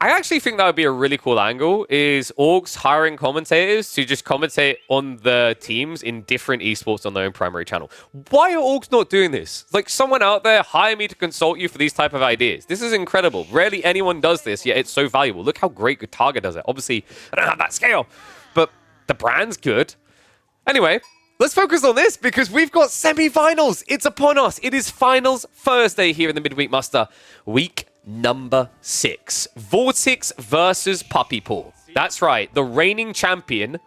I actually think that would be a really cool angle, is orgs hiring commentators to just commentate on the teams in different esports on their own primary channel. Why are orgs not doing this? Like, someone out there, hire me to consult you for these type of ideas. This is incredible. Rarely anyone does this, yet it's so valuable. Look how great Targa does it. Obviously, I don't have that scale, but the brand's good. Anyway, let's focus on this because we've got semi-finals. It's upon us. It is finals Thursday here in the Midweek Muster. Week number 6. Vortex versus Puppy Paw. That's right. The reigning champion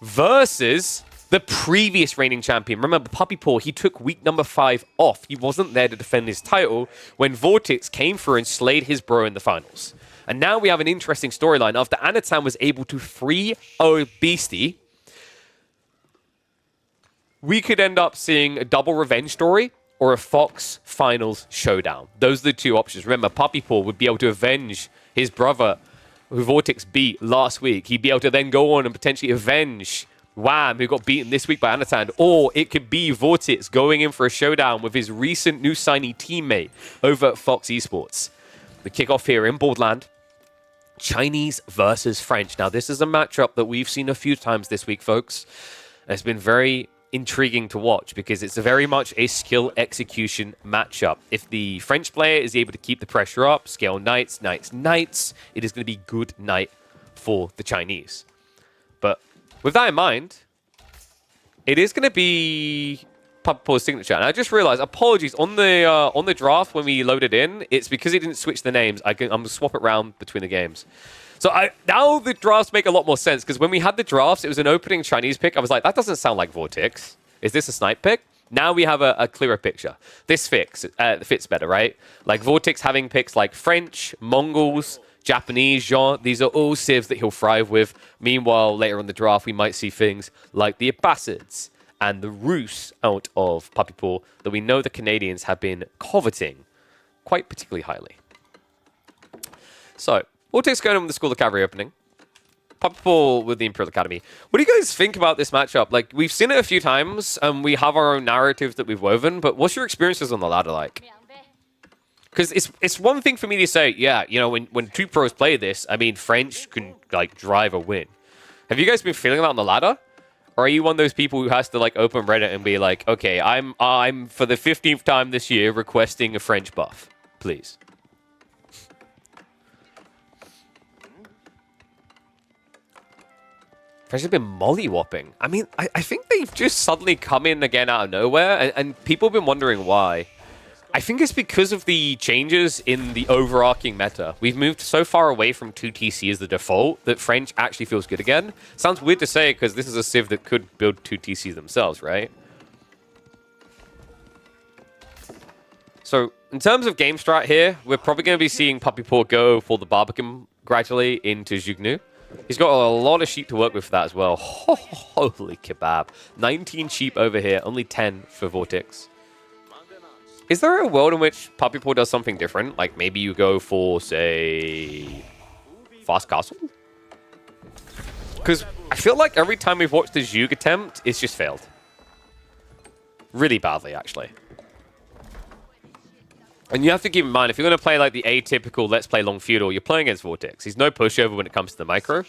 versus the previous reigning champion. Remember, Puppy Paw, he took week number 5 off. He wasn't there to defend his title when Vortex came through and slayed his bro in the finals. And now we have an interesting storyline. After Anatan was able to free Beastie, we could end up seeing a double revenge story or a Fox Finals showdown. Those are the two options. Remember, Puppy Paw would be able to avenge his brother, who Vortex beat last week. He'd be able to then go on and potentially avenge Wham, who got beaten this week by Anatan. Or it could be Vortex going in for a showdown with his recent new signee teammate over at Fox Esports. The kickoff here in Borderland. Chinese versus French. Now, this is a matchup that we've seen a few times this week, folks. It's been very intriguing to watch because it's very much a skill execution matchup. If the French player is able to keep the pressure up, scale knights, it is going to be good night for the Chinese. But with that in mind, it is going to be Puppy Paw's signature. And I just realized, apologies, on the draft when we loaded in, it's because it didn't switch the names. I'm going to swap it around between the games. So now the drafts make a lot more sense, because when we had the drafts, it was an opening Chinese pick. I was like, that doesn't sound like Vortex. Is this a snipe pick? Now we have a clearer picture. This fits better, right? Like Vortex having picks like French, Mongols, Japanese, Jeanne. These are all civs that he'll thrive with. Meanwhile, later on the draft, we might see things like the Abbasids and the Rus out of Puppy Paw that we know the Canadians have been coveting quite particularly highly. So, Vortex going on with the School of Cavalry opening. Puppy Paw with the Imperial Academy. What do you guys think about this matchup? Like, we've seen it a few times, and we have our own narratives that we've woven, but what's your experiences on the ladder like? Because it's one thing for me to say, yeah, you know, when two pros play this, I mean, French can, like, drive a win. Have you guys been feeling that on the ladder? Or are you one of those people who has to, like, open Reddit and be like, okay, I'm for the 15th time this year requesting a French buff, please? French have been molly-whopping. I mean, I think they've just suddenly come in again out of nowhere, and people have been wondering why. I think it's because of the changes in the overarching meta. We've moved so far away from 2TC as the default that French actually feels good again. Sounds weird to say because this is a civ that could build 2TC themselves, right? So, in terms of game strat here, we're probably going to be seeing Puppy Paw go for the Barbican gradually into Jugnu. He's got a lot of sheep to work with for that as well. Holy kebab. 19 sheep over here, only 10 for Vortex. Is there a world in which Puppy Paw does something different? Like maybe you go for, say, Fast Castle? Because I feel like every time we've watched the Zhug attempt, it's just failed. Really badly, actually. And you have to keep in mind, if you're going to play like the atypical Let's Play Long Feudal, you're playing against Vortex. He's no pushover when it comes to the micro.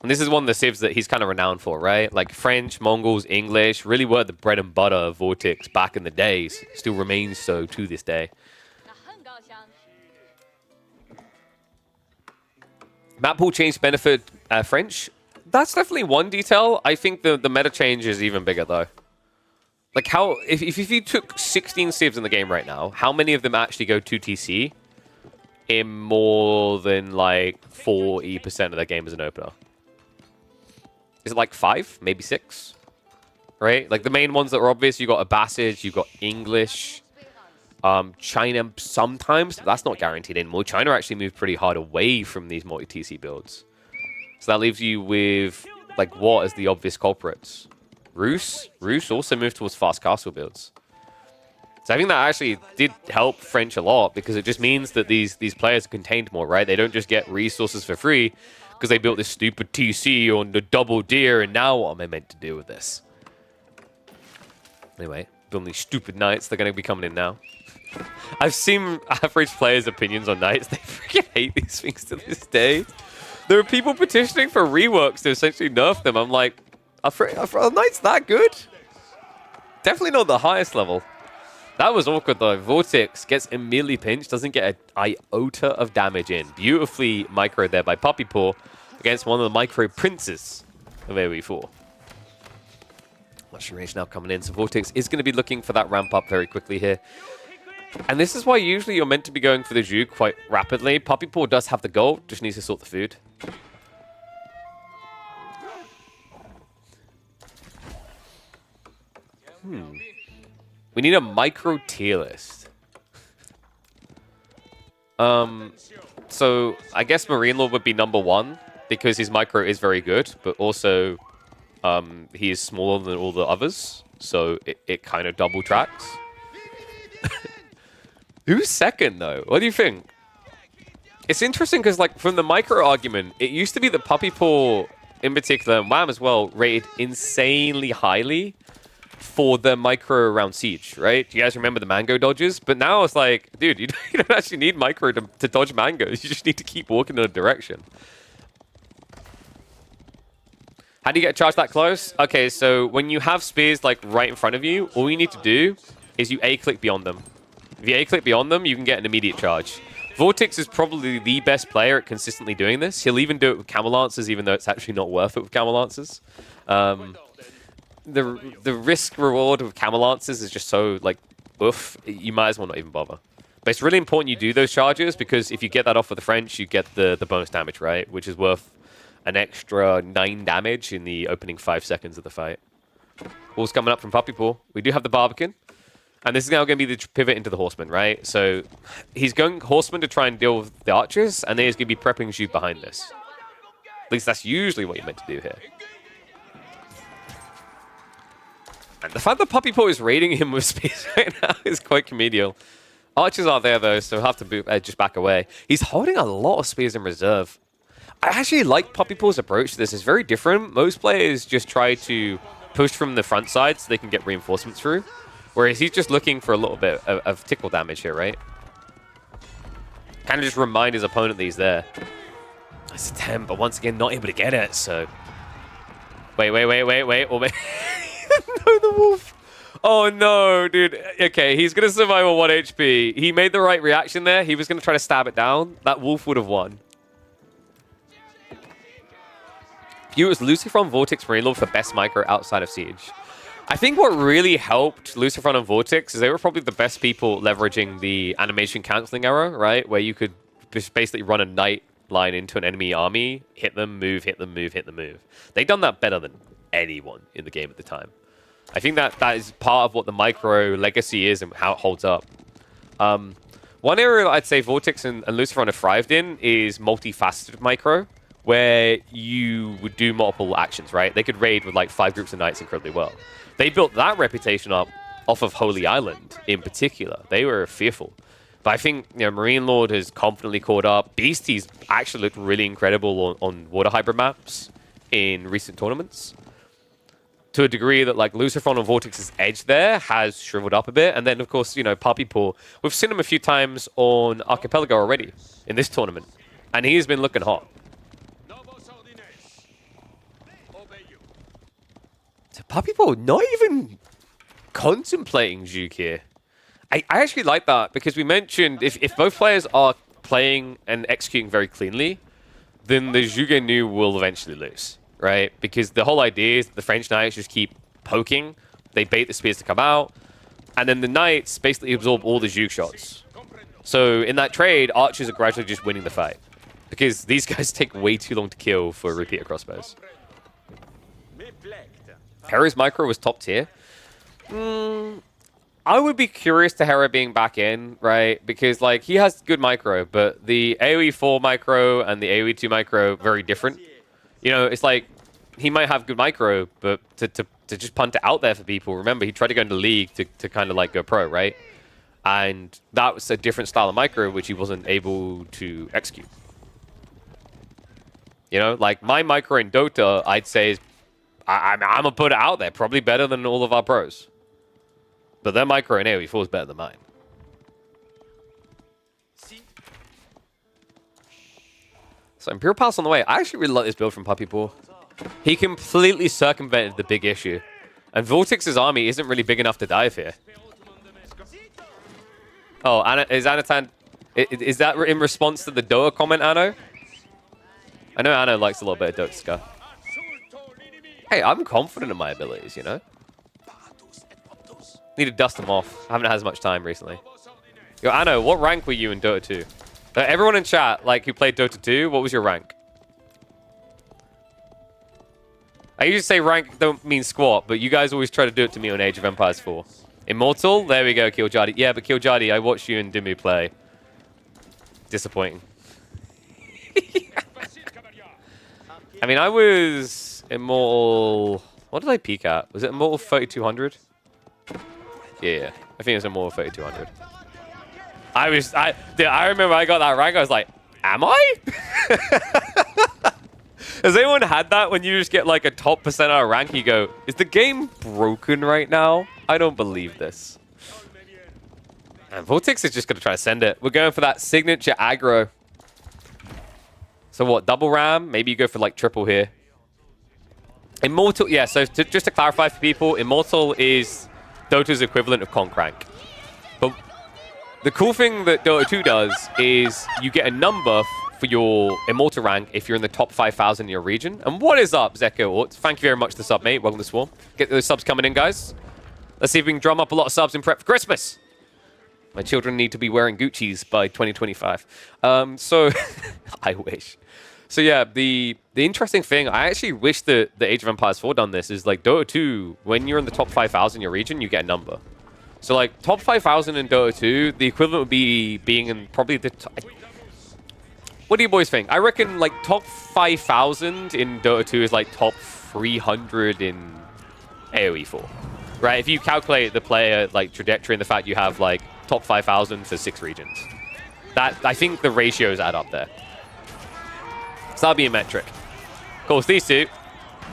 And this is one of the civs that he's kind of renowned for, right? Like French, Mongols, English, really were the bread and butter of Vortex back in the days. Still remains so to this day. Map pool change benefit French. That's definitely one detail. I think the meta change is even bigger, though. Like how, if you took 16 civs in the game right now, how many of them actually go 2TC in more than like 40% of their game as an opener? Is it like 5? Maybe 6? Right? Like the main ones that are obvious, you got Abbasid, you got English, China sometimes, but that's not guaranteed anymore. China actually moved pretty hard away from these multi-TC builds. So that leaves you with, like, what as the obvious culprits? Rus also moved towards fast castle builds. So I think that actually did help French a lot, because it just means that these players are contained more, right? They don't just get resources for free because they built this stupid TC on the double deer, and now what am I meant to do with this? Anyway, building these stupid knights, they're going to be coming in now. I've seen average players' opinions on knights. They freaking hate these things to this day. There are people petitioning for reworks to essentially nerf them. I'm like, are knights that good? Definitely not the highest level. That was awkward though. Vortex gets immediately pinched, doesn't get an iota of damage in. Beautifully micro there by Puppy Paw against one of the micro princes of AoE4. Much range now coming in, so Vortex is going to be looking for that ramp up very quickly here. And this is why usually you're meant to be going for the juke quite rapidly. Puppy Paw does have the goal, just needs to sort the food. We need a micro tier list. So I guess Marine Lord would be number 1 because his micro is very good, but also he is smaller than all the others, so it kind of double tracks. Who's second though? What do you think? It's interesting because like from the micro argument, it used to be that Puppy Paw in particular, and Wham as well, rated insanely highly for the micro around Siege, right? Do you guys remember the mango dodges? But now it's like, dude, you don't actually need micro to dodge mangoes. You just need to keep walking in a direction. How do you get charged that close? Okay, so when you have spears like right in front of you, all you need to do is you A-click beyond them. If you A-click beyond them, you can get an immediate charge. Vortex is probably the best player at consistently doing this. He'll even do it with Camel Lancers, even though it's actually not worth it with Camel Lancers. The risk reward of Camel Lancers is just so like oof, you might as well not even bother. But it's really important you do those charges because if you get that off with the French, you get the bonus damage, right? Which is worth an extra 9 damage in the opening 5 seconds of the fight. Ball's coming up from Puppy Paw. We do have the Barbican. And this is now going to be the pivot into the Horseman, right? So he's going Horseman to try and deal with the archers, and then he's going to be prepping Zhu behind this. At least that's usually what you're meant to do here. And the fact that Puppy Paw is raiding him with spears right now is quite comedial. Archers are there, though, so he'll have to just back away. He's holding a lot of spears in reserve. I actually like Puppy Paw's approach to this. It's very different. Most players just try to push from the front side so they can get reinforcements through. Whereas he's just looking for a little bit of tickle damage here, right? Kind of just remind his opponent that he's there. It's a 10, but once again, not able to get it, so... Wait. Oh, wait. No, the wolf. Oh, no, dude. Okay, he's going to survive on 1 HP. He made the right reaction there. He was going to try to stab it down. That wolf would have won. It was Lucifron, Vortex, Marine Lord for best micro outside of Siege. I think what really helped Lucifron and Vortex is they were probably the best people leveraging the animation cancelling error, right? Where you could just basically run a knight line into an enemy army, hit them, move, hit them, move, hit them, move. They've done that better than anyone in the game at the time. I think that is part of what the micro legacy is and how it holds up. One area that I'd say Vortex and Lucifron have thrived in is multifaceted micro, where you would do multiple actions, right? They could raid with like 5 groups of knights incredibly well. They built that reputation up off of Holy Island in particular. They were fearful. But I think Marine Lord has confidently caught up. Beastie's actually looked really incredible on water hybrid maps in recent tournaments. To a degree that like Lucifron and Vortex's edge there has shriveled up a bit. And then, of course, Puppy Paw. We've seen him a few times on Archipelago already in this tournament. And he's been looking hot. So Puppy Paw not even contemplating Juke here. I actually like that because we mentioned if both players are playing and executing very cleanly, then the Zhuge Nu will eventually lose, right? Because the whole idea is that the French Knights just keep poking, they bait the spears to come out, and then the Knights basically absorb all the Zhuge shots. So in that trade, archers are gradually just winning the fight because these guys take way too long to kill for repeater crossbows. Hera's micro was top tier. I would be curious to Hera being back in, right? Because like he has good micro, but the AoE 4 micro and the AoE 2 micro very different. It's like he might have good micro, but to just punt it out there for people. Remember, he tried to go into League to kind of like go pro, right? And that was a different style of micro which he wasn't able to execute. Like my micro in Dota, I'd say is I'm gonna put it out there, probably better than all of our pros. But their micro in AoE 4 is better than mine. So Imperial Palace on the way. I actually really like this build from Puppy Paw. He completely circumvented the big issue. And Vortex's army isn't really big enough to dive here. Oh, is Anatan... Is that in response to the Dota comment, Anno? I know Anno likes a little bit of Dota Scar. Hey, I'm confident in my abilities, you know? Need to dust them off. I haven't had as much time recently. Yo, Anno, what rank were you in Dota 2? Everyone in chat, like, who played Dota 2, what was your rank? I usually say rank don't mean squat, but you guys always try to do it to me on Age of Empires 4. Immortal? There we go, Killjadi. Yeah, but Killjadi, I watched you and Dimmu play. Disappointing. I mean, I was Immortal... What did I peak at? Was it Immortal 3200? Yeah. I think it was Immortal 3200. Dude, I remember I got that rank, I was like, am I? Has anyone had that when you just get like a top percentile rank, you go, is the game broken right now? I don't believe this. And Vortex is just going to try to send it. We're going for that signature aggro. So what, double ram? Maybe you go for like triple here. Immortal, yeah, so just to clarify for people, Immortal is Dota's equivalent of Conk rank. But the cool thing that Dota 2 does is you get a number for your Immortal rank if you're in the top 5,000 in your region. And what is up, Zeko Ort? Thank you very much for the sub, mate. Welcome to Swarm. Get those subs coming in, guys. Let's see if we can drum up a lot of subs in prep for Christmas. My children need to be wearing Gucci's by 2025. So, I wish. So yeah, the interesting thing, I actually wish that the Age of Empires 4 done this, is like Dota 2, when you're in the top 5,000 in your region, you get a number. So like top 5,000 in Dota 2, the equivalent would be being in probably the top... What do you boys think? I reckon like top 5,000 in Dota 2 is like top 300 in AoE 4. Right? If you calculate the player like trajectory and the fact you have like top 5,000 for 6 regions. I think the ratios add up there. So that'll be a metric. Of course, these two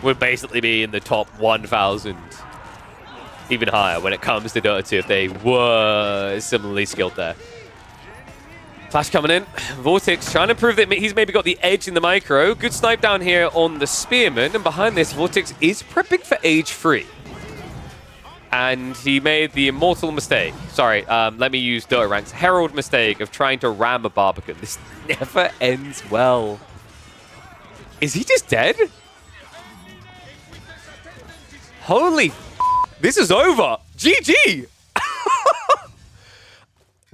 would basically be in the top 1,000, even higher when it comes to Dota 2 if they were similarly skilled there. Flash coming in. Vortex trying to prove that he's maybe got the edge in the micro. Good snipe down here on the Spearman. And behind this, Vortex is prepping for Age 3. And he made the immortal mistake. Sorry, let me use Dota ranks. Herald mistake of trying to ram a Barbican. This never ends well. Is he just dead? Holy f***. This is over. GG.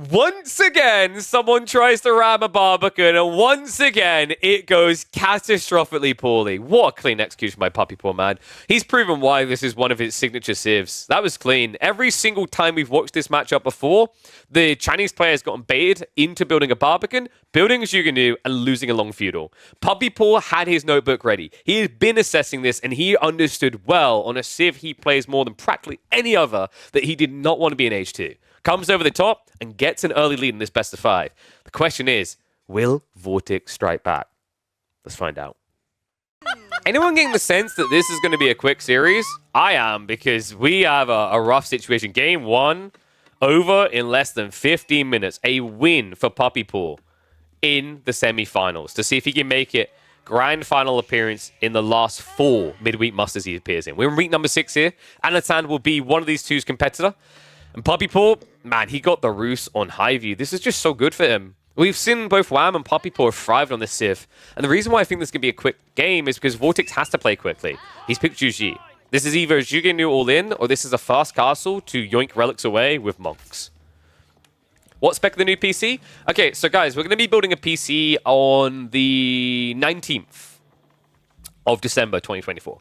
Once again, someone tries to ram a Barbican, and once again, it goes catastrophically poorly. What a clean execution by Puppy Paw, man. He's proven why this is one of his signature civs. That was clean. Every single time we've watched this matchup before, the Chinese players gotten baited into building a Barbican, building a Zhuge and losing a long feudal. Puppy Paw had his notebook ready. He had been assessing this, and he understood well on a civ he plays more than practically any other that he did not want to be in H2. Comes over the top and gets an early lead in this best of 5. The question is, will Vortex strike back? Let's find out. Anyone getting the sense that this is going to be a quick series? I am, because we have a rough situation. Game 1 over in less than 15 minutes. A win for Puppy Paw in the semifinals to see if he can make it grand final appearance in the last 4 midweek musters he appears in. We're in week number 6 here. Anatan will be one of these two's competitor. And Puppy Paw, man, he got the Roos on Highview. This is just so good for him. We've seen both Wham and Puppy Paw have thrived on this civ. And the reason why I think this can be a quick game is because Vortex has to play quickly. He's picked Zhuge. This is either Zhuge all in, or this is a fast castle to yoink relics away with monks. What spec of the new PC? Okay, so guys, we're going to be building a PC on the 19th of December 2024.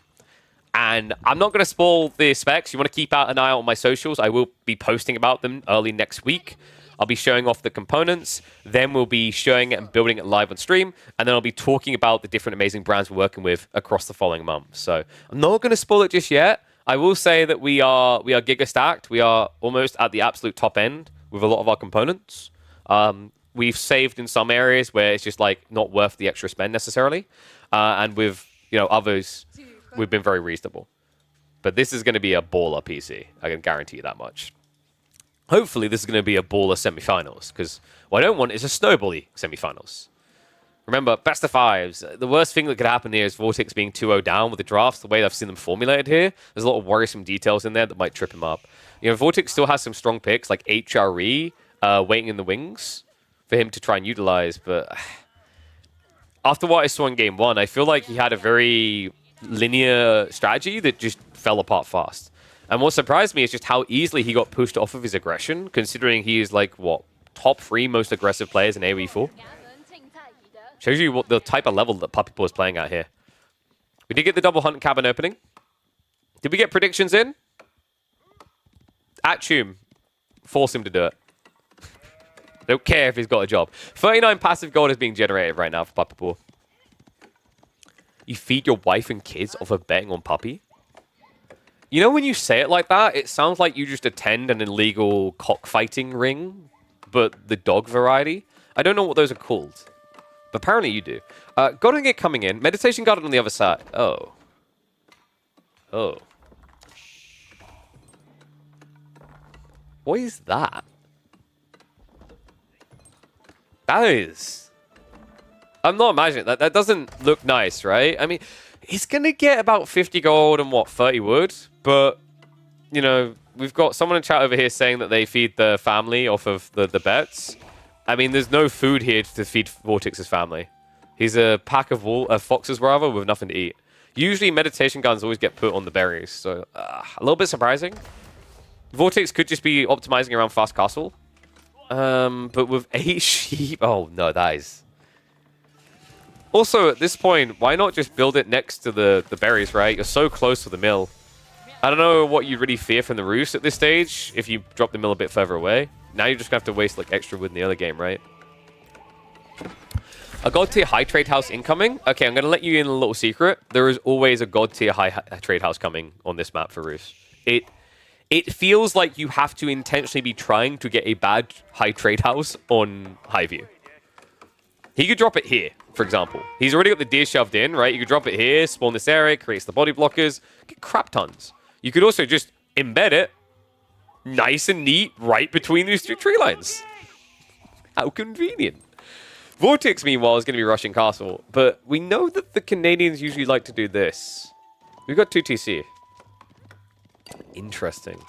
And I'm not going to spoil the specs. You want to keep out an eye out on my socials. I will be posting about them early next week. I'll be showing off the components. Then we'll be showing it and building it live on stream. And then I'll be talking about the different amazing brands we're working with across the following months. So I'm not going to spoil it just yet. I will say that we are giga stacked. We are almost at the absolute top end with a lot of our components. We've saved in some areas where it's just like not worth the extra spend necessarily. And with others, we've been very reasonable. But this is going to be a baller PC. I can guarantee you that much. Hopefully, this is going to be a baller semifinals. Because what I don't want is a snowbally semifinals. Remember, best of fives. The worst thing that could happen here is Vortex being 2-0 down with the drafts, the way I've seen them formulated here. There's a lot of worrisome details in there that might trip him up. You know, Vortex still has some strong picks, like HRE, waiting in the wings for him to try and utilize, but after what I saw in game one, I feel like he had a very linear strategy that just fell apart fast. And what surprised me is just how easily he got pushed off of his aggression, considering he is like, what, top 3 most aggressive players in AoE4. Shows you what the type of level that Puppy Paw is playing at here. We did get the double hunt cabin opening. Did we get predictions in? Attrition. Force him to do it. Don't care if he's got a job. 39 passive gold is being generated right now for Puppy Paw. You feed your wife and kids off of betting on Puppy? You know when you say it like that, it sounds like you just attend an illegal cockfighting ring, but the dog variety. I don't know what those are called, but apparently you do. Golden Gate coming in. Meditation Garden on the other side. Oh. Oh. What is that? That is... I'm not imagining that. That doesn't look nice, right? I mean, he's going to get about 50 gold and, what, 30 wood? But, you know, we've got someone in chat over here saying that they feed the family off of the bets. I mean, there's no food here to feed Vortex's family. He's a pack of foxes, rather, with nothing to eat. Usually, meditation guns always get put on the berries, so a little bit surprising. Vortex could just be optimizing around Fast Castle. But with 8 sheep... Oh, no, that is... Also, at this point, why not just build it next to the berries, right? You're so close to the mill. I don't know what you really fear from the roost at this stage, if you drop the mill a bit further away. Now you're just going to have to waste like extra wood in the other game, right? A God tier high trade house incoming? Okay, I'm going to let you in a little secret. There is always a God tier high trade house coming on this map for Roost. It feels like you have to intentionally be trying to get a bad high trade house on Highview. He could drop it here, for example. He's already got the deer shoved in, right? You could drop it here, spawn this area, creates the body blockers, get crap tons. You could also just embed it nice and neat right between these 2 tree lines. How convenient. Vortex, meanwhile, is going to be rushing castle, but we know that the Canadians usually like to do this. We've got 2 TC. Interesting.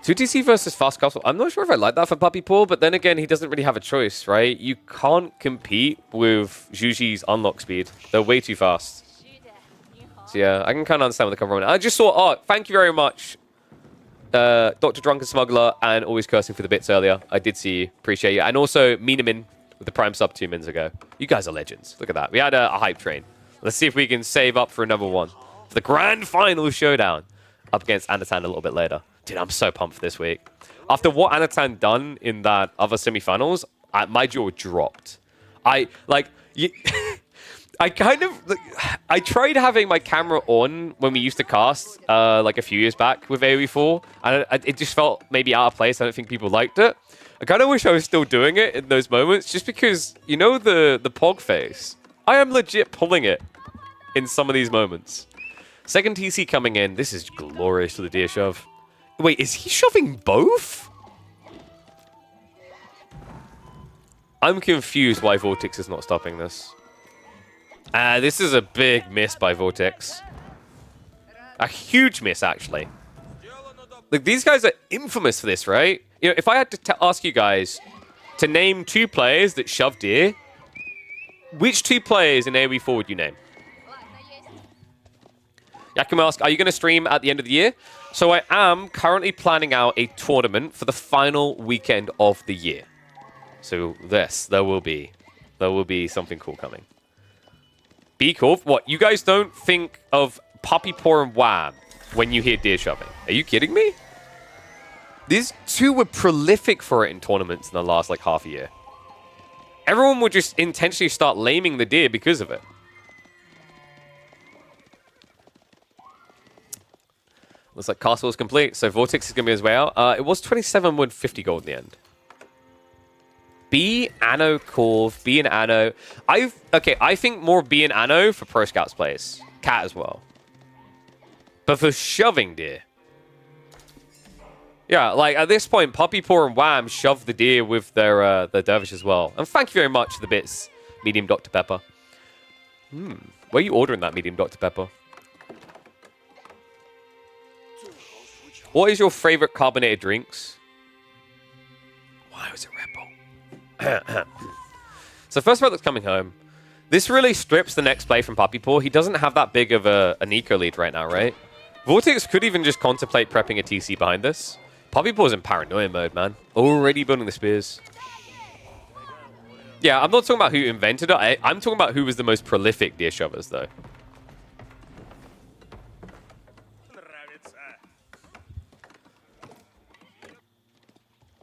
2 TC versus Fast Castle. I'm not sure if I like that for Puppy Paw, but then again, he doesn't really have a choice, right? You can't compete with Zhuji's unlock speed. They're way too fast. So yeah, I can kind of understand where they're coming from. I just saw, oh, thank you very much, Dr. Drunken Smuggler, and always cursing for the bits earlier. I did see you. Appreciate you. And also, Minamin with the Prime sub 2 minutes ago. You guys are legends. Look at that. We had a hype train. Let's see if we can save up for another one. For the grand final showdown up against Anatan a little bit later. Dude, I'm so pumped for this week. After what Anatan done in that other semifinals, my jaw dropped. I tried having my camera on when we used to cast like a few years back with AoE4, and it just felt maybe out of place. I don't think people liked it. I kind of wish I was still doing it in those moments, just because, you know, the pog face. I am legit pulling it in some of these moments. Second TC coming in. This is glorious to the deer shove. Wait, is he shoving both? I'm confused why Vortex is not stopping this. This is a big miss by Vortex. A huge miss, actually. Like, these guys are infamous for this, right? You know, if I had to ask you guys to name 2 players that shove deer, which 2 players in AoE4 would you name? Yakum asks, are you going to stream at the end of the year? So I am currently planning out a tournament for the final weekend of the year. So there will be something cool coming. Be cool. What, you guys don't think of Puppy Paw and Wham when you hear deer shoving? Are you kidding me? These 2 were prolific for it in tournaments in the last like half a year. Everyone would just intentionally start laming the deer because of it. Looks like castle is complete, so Vortex is going to be his way out. It was 27 wood, 50 gold in the end. B, Anno, Corv, B and Anno. I think more B and Anno for Pro Scouts players. Cat as well. But for shoving deer. Yeah, like at this point, Puppy Paw and Wham shove the deer with their dervish as well. And thank you very much for the bits Medium Dr. Pepper. Where are you ordering that medium Dr. Pepper? What is your favorite carbonated drinks? Why was it Red Bull? So first Redlock's coming home. This really strips the next play from Puppy Paw. He doesn't have that big of an eco lead right now, right? Vortex could even just contemplate prepping a TC behind this. Puppy Paw's in paranoia mode, man. Already building the spears. Yeah, I'm not talking about who invented it. I'm talking about who was the most prolific deer shovers, though.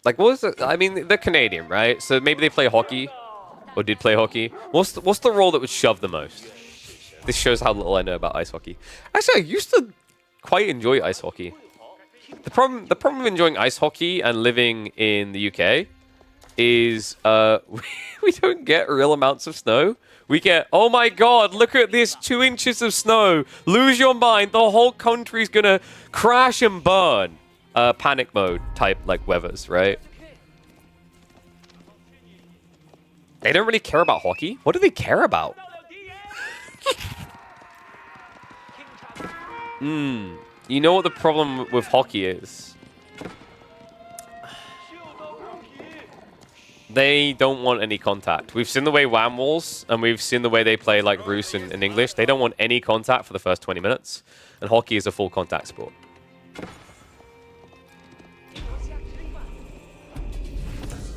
Like, what was it? I mean, they're Canadian, right? So maybe they play hockey. Or did play hockey. What's the role that would shove the most? This shows how little I know about ice hockey. Actually, I used to quite enjoy ice hockey. The problem with enjoying ice hockey and living in the UK is we don't get real amounts of snow. We get, oh my god, look at this, 2 inches of snow. Lose your mind. The whole country's gonna crash and burn. Panic mode type like weathers, right? They don't really care about hockey. What do they care about? You know what the problem with hockey is? They don't want any contact. We've seen the way WAM walls, and we've seen the way they play like Rus and English. They don't want any contact for the first 20 minutes. And hockey is a full contact sport.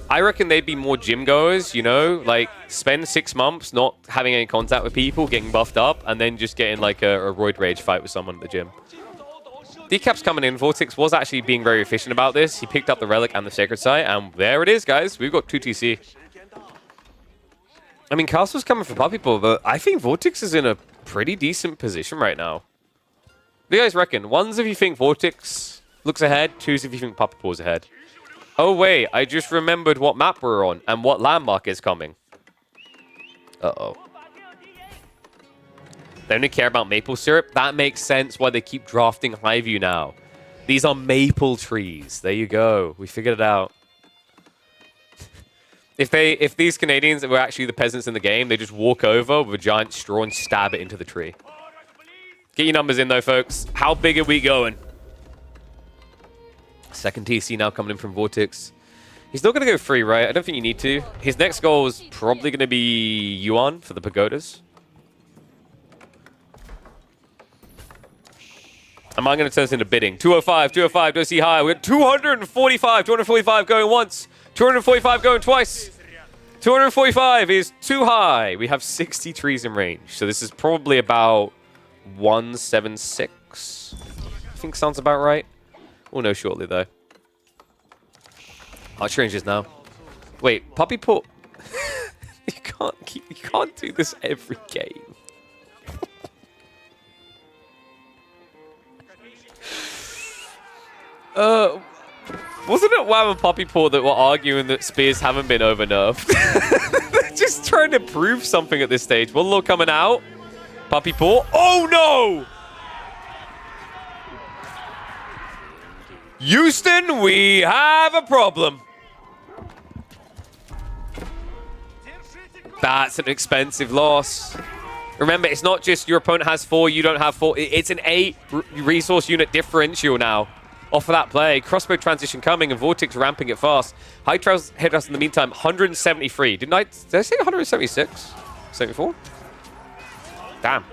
I reckon they'd be more gym goers, you know? Like, spend 6 months not having any contact with people, getting buffed up, and then just getting like a roid rage fight with someone at the gym. Decap's coming in. Vortex was actually being very efficient about this. He picked up the Relic and the Sacred Site, and there it is, guys. We've got 2 TC. I mean, Castle's coming for Puppy Paw, but I think Vortex is in a pretty decent position right now. What do you guys reckon? 1s if you think Vortex looks ahead, 2s if you think Puppy Paw's ahead. Oh, wait, I just remembered what map we're on and what landmark is coming. Uh-oh. They only care about maple syrup? That makes sense why they keep drafting Highview now. These are maple trees. There you go. We figured it out. If these Canadians were actually the peasants in the game, they just walk over with a giant straw and stab it into the tree. Get your numbers in, though, folks. How big are we going? Second TC now coming in from Vortex. He's not going to go free, right? I don't think you need to. His next goal is probably going to be Yuan for the pagodas. Am I going to turn this into bidding? 205, 205, don't see high. We're 245, 245 going once. 245 going twice. 245 is too high. We have 60 trees in range. So this is probably about 176. I think sounds about right. We'll know shortly, though. Arch ranges now. Wait, Puppy Paw. You can't do this every game. Wasn't it Wham and Puppy Paw that were arguing that spears haven't been over-nerfed? They're just trying to prove something at this stage. One law coming out. Puppy Paw. Oh, no! Houston, we have a problem. That's an expensive loss. Remember, it's not just your opponent has 4, you don't have 4. It's an 8 resource unit differential now off of that play. Crossbow transition coming and Vortex ramping it fast. High Trails hit us in the meantime, 173. Did I say 176? 74? Damn.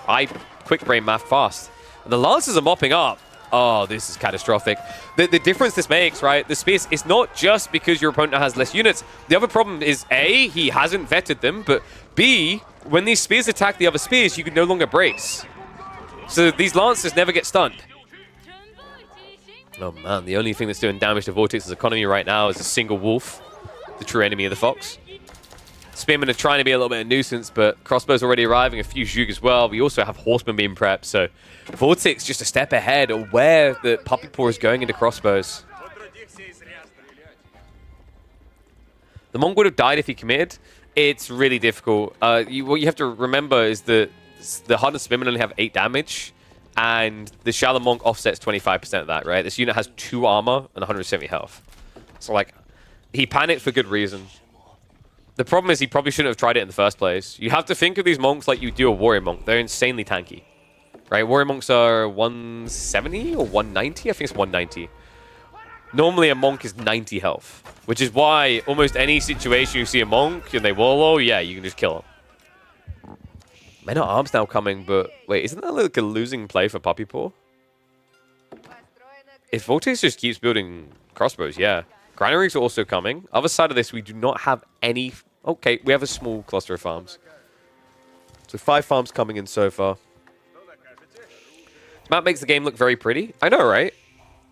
I quick brain math fast. And the Lancers are mopping up. Oh, this is catastrophic. The difference this makes, right? The space is not just because your opponent has less units. The other problem is, A, he hasn't vetted them, but B, when these spears attack the other spears, you can no longer brace. So these Lancers never get stunned. Oh man, the only thing that's doing damage to Vortex's economy right now is a single wolf, the true enemy of the fox. Spearmen are trying to be a little bit of a nuisance, but crossbows already arriving, a few Zhug as well. We also have horsemen being prepped, so Vortex just a step ahead, aware that Puppy Paw is going into crossbows. The Monk would have died if he committed. It's really difficult. What you have to remember is that the hardened spearmen only have 8 damage, and the Shallow Monk offsets 25% of that, right? This unit has 2 armor and 170 health. So, like, he panicked for good reason. The problem is he probably shouldn't have tried it in the first place. You have to think of these monks like you do a warrior monk. They're insanely tanky. Right? Warrior monks are 170 or 190? I think it's 190. Normally a monk is 90 health. Which is why almost any situation you see a monk and they wallow, yeah, you can just kill him. Men at arms now coming, but wait, isn't that like a losing play for Puppy Paw? If Vortex just keeps building crossbows, yeah. Granaries are also coming. Other side of this, we do not have any... Okay, we have a small cluster of farms. So 5 farms coming in so far. This map makes the game look very pretty. I know, right?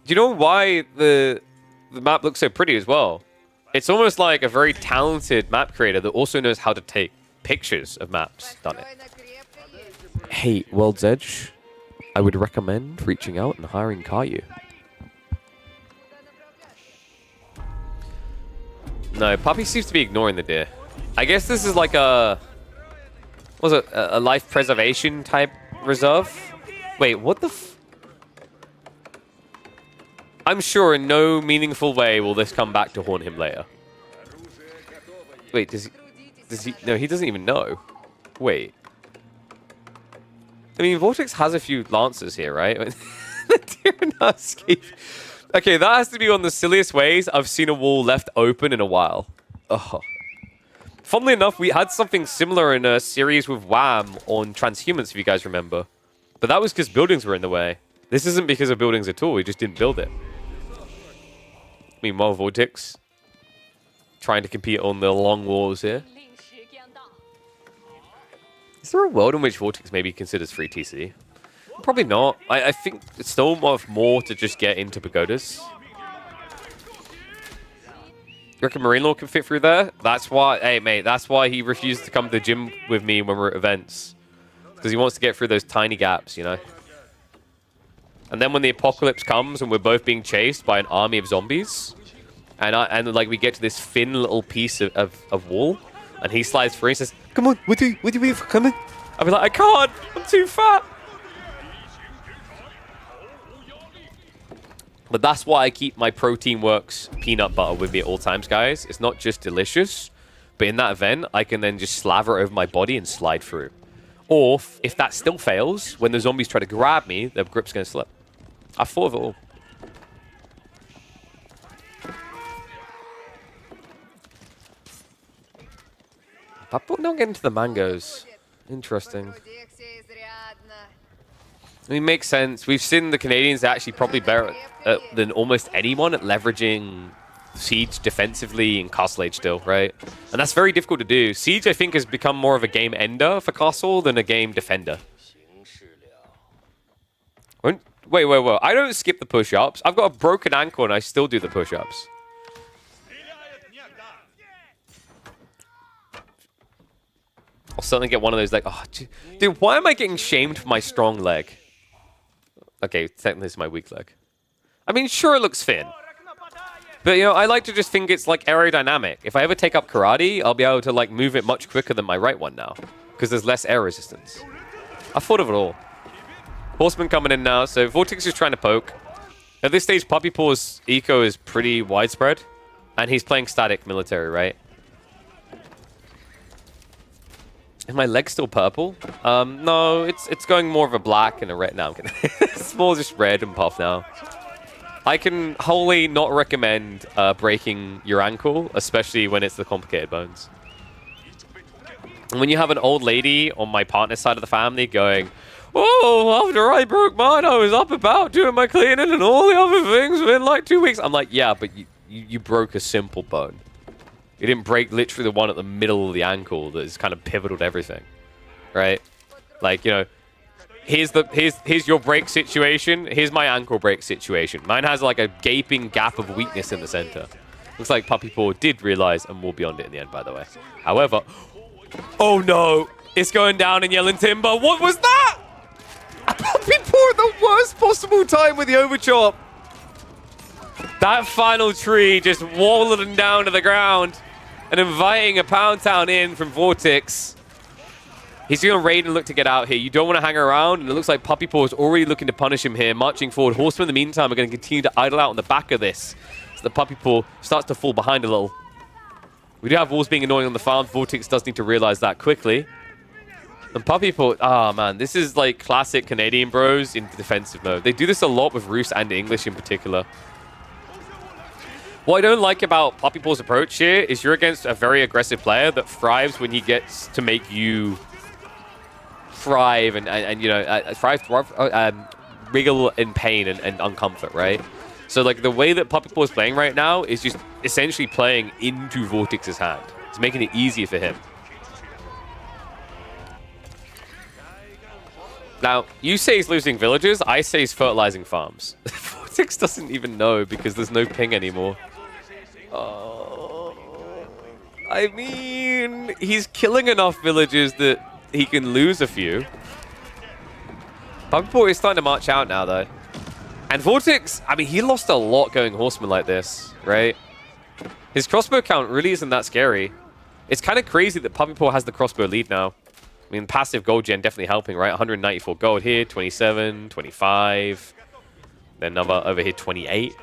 Do you know why the map looks so pretty as well? It's almost like a very talented map creator that also knows how to take pictures of maps done it. Hey, World's Edge, I would recommend reaching out and hiring Caillou. No, Puppy seems to be ignoring the deer. I guess this is like a... What was it? A life preservation type reserve? Wait, what the f... I'm sure in no meaningful way will this come back to haunt him later. Wait, does he... No, he doesn't even know. Wait. I mean, Vortex has a few lancers here, right? The deer and husky... Okay, that has to be one of the silliest ways I've seen a wall left open in a while. Oh. Funnily enough, we had something similar in a series with Wham on Transhumans, if you guys remember. But that was because buildings were in the way. This isn't because of buildings at all, we just didn't build it. Meanwhile, Vortex trying to compete on the long walls here. Is there a world in which Vortex maybe considers free TC? Probably not. I think it's still more to just get into pagodas. You reckon Marine Law can fit through there? That's why, hey mate, that's why he refused to come to the gym with me when we're at events. Because he wants to get through those tiny gaps, you know? And then when the apocalypse comes and we're both being chased by an army of zombies, and like we get to this thin little piece of wall, and he slides through and says, "Come on, what do you wait for coming?" I'll be like, "I can't, I'm too fat." But that's why I keep my Protein Works peanut butter with me at all times, guys. It's not just delicious, but in that event, I can then just slaver it over my body and slide through. Or, if that still fails, when the zombies try to grab me, their grip's going to slip. I thought of it all. But not getting to the mangoes. Interesting. I mean, makes sense. We've seen the Canadians actually probably better than almost anyone at leveraging Siege defensively in Castle Age still, right? And that's very difficult to do. Siege, I think, has become more of a game ender for Castle than a game defender. Wait. I don't skip the push-ups. I've got a broken ankle and I still do the push-ups. I'll suddenly get one of those like, oh, dude, why am I getting shamed for my strong leg? Okay, technically it's my weak leg. I mean, sure, it looks thin. But, you know, I like to just think it's, like, aerodynamic. If I ever take up karate, I'll be able to, like, move it much quicker than my right one now. Because there's less air resistance. I thought of it all. Horseman coming in now, so Vortex is trying to poke. At this stage, Puppy Paw's eco is pretty widespread. And he's playing static military, right? Is my leg still purple? No, it's going more of a black and a red now. It's more just red and puff now. I can wholly not recommend breaking your ankle, especially when it's the complicated bones. And when you have an old lady on my partner's side of the family going, "Oh, after I broke mine, I was up about doing my cleaning and all the other things within like 2 weeks." I'm like, yeah, but you broke a simple bone. You didn't break literally the one at the middle of the ankle that is kind of pivotal to everything, right? Like, you know, here's your break situation. Here's my ankle break situation. Mine has like a gaping gap of weakness in the center. Looks like Puppy Paw did realize and will beyond it in the end, by the way. However, oh no, it's going down in Yelling Timber. What was that? Puppy Paw at the worst possible time with the overchop. That final tree just walling down to the ground and inviting a Pound Town in from Vortex. He's going to raid and look to get out here. You don't want to hang around, and it looks like Puppy Paw is already looking to punish him here, marching forward. Horsemen, in the meantime, are going to continue to idle out on the back of this. So the Puppy Paw starts to fall behind a little. We do have walls being annoying on the farm. Vortex does need to realize that quickly. And Puppy Paw, man, this is like classic Canadian bros in defensive mode. They do this a lot with Roos and English in particular. What I don't like about Puppy Paw's approach here is you're against a very aggressive player that thrives when he gets to make you thrive and you know, wriggle in pain and uncomfort, right? So like the way that Puppy Paw is playing right now is just essentially playing into Vortex's hand. It's making it easier for him. Now, you say he's losing villages, I say he's fertilizing farms. Vortex doesn't even know because there's no ping anymore. I mean, he's killing enough villages that he can lose a few. Puppy Paw is starting to march out now, though. And Vortex, I mean, he lost a lot going Horseman like this, right? His crossbow count really isn't that scary. It's kind of crazy that Puppy Paw has the crossbow lead now. I mean, passive gold gen definitely helping, right? 194 gold here, 27, 25. Then another over here, 28.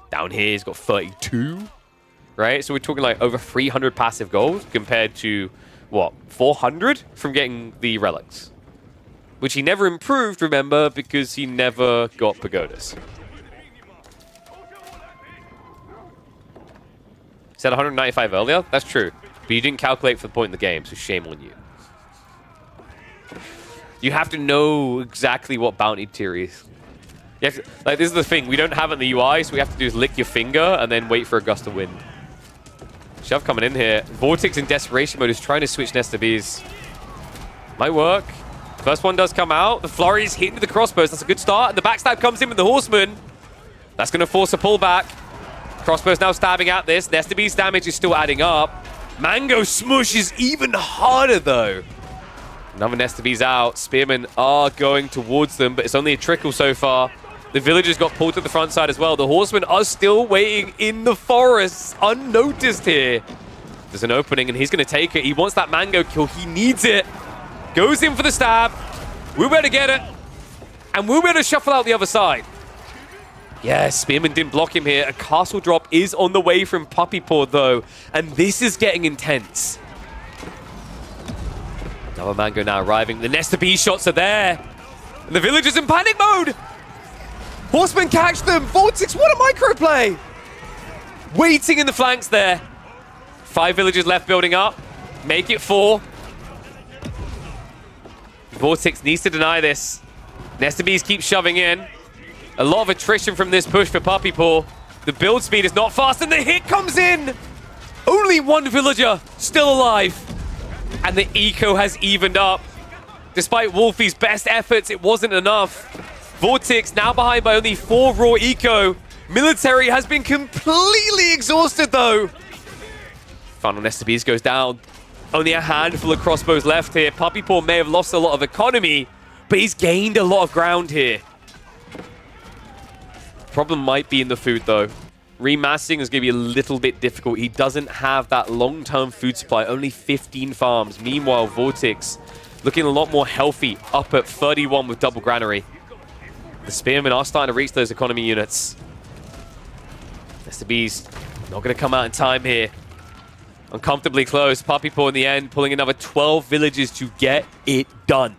Down here, he's got 32, right? So we're talking like over 300 passive gold compared to, what, 400 from getting the relics. Which he never improved, remember, because he never got pagodas. Said 195 earlier? That's true. But you didn't calculate for the point in the game, so shame on you. You have to know exactly what bounty tier is. You have to, like, this is the thing. We don't have it in the UI, so we have to do is lick your finger and then wait for a gust of wind. Shove coming in here. Vortex in desperation mode is trying to switch Nesta Bees. Might work. First one does come out. The flurry's hitting the crossbows. That's a good start. And the backstab comes in with the horseman. That's going to force a pullback. Crossbows now stabbing at this. Nesta Bees damage is still adding up. Mango Smush is even harder, though. Another Nesta Bees out. Spearmen are going towards them, but it's only a trickle so far. The villagers got pulled to the front side as well. The horsemen are still waiting in the forest, unnoticed here. There's an opening, and he's going to take it. He wants that mango kill. He needs it. Goes in for the stab. We'll be able to get it. And we'll be able to shuffle out the other side. Yes, Spearman didn't block him here. A castle drop is on the way from Puppy Paw, though. And this is getting intense. Another mango now arriving. The Nesta Bee shots are there. And the villagers in panic mode. Horsemen catch them. Vortex, what a microplay. Waiting in the flanks there. 5 villagers left building up. Make it 4. Vortex needs to deny this. Nesta Bees keep shoving in. A lot of attrition from this push for Puppy Paw. The build speed is not fast, and the hit comes in. Only 1 villager still alive. And the eco has evened up. Despite Wolfie's best efforts, it wasn't enough. Vortex now behind by only 4 raw eco. Military has been completely exhausted, though. Final Nesta Bees goes down. Only a handful of crossbows left here. Puppy Paw may have lost a lot of economy, but he's gained a lot of ground here. Problem might be in the food, though. Remassing is going to be a little bit difficult. He doesn't have that long-term food supply, only 15 farms. Meanwhile, Vortex looking a lot more healthy, up at 31 with double granary. The Spearmen are starting to reach those economy units. Nesta Bees not going to come out in time here. Uncomfortably close. Puppy Paw in the end, pulling another 12 villages to get it done.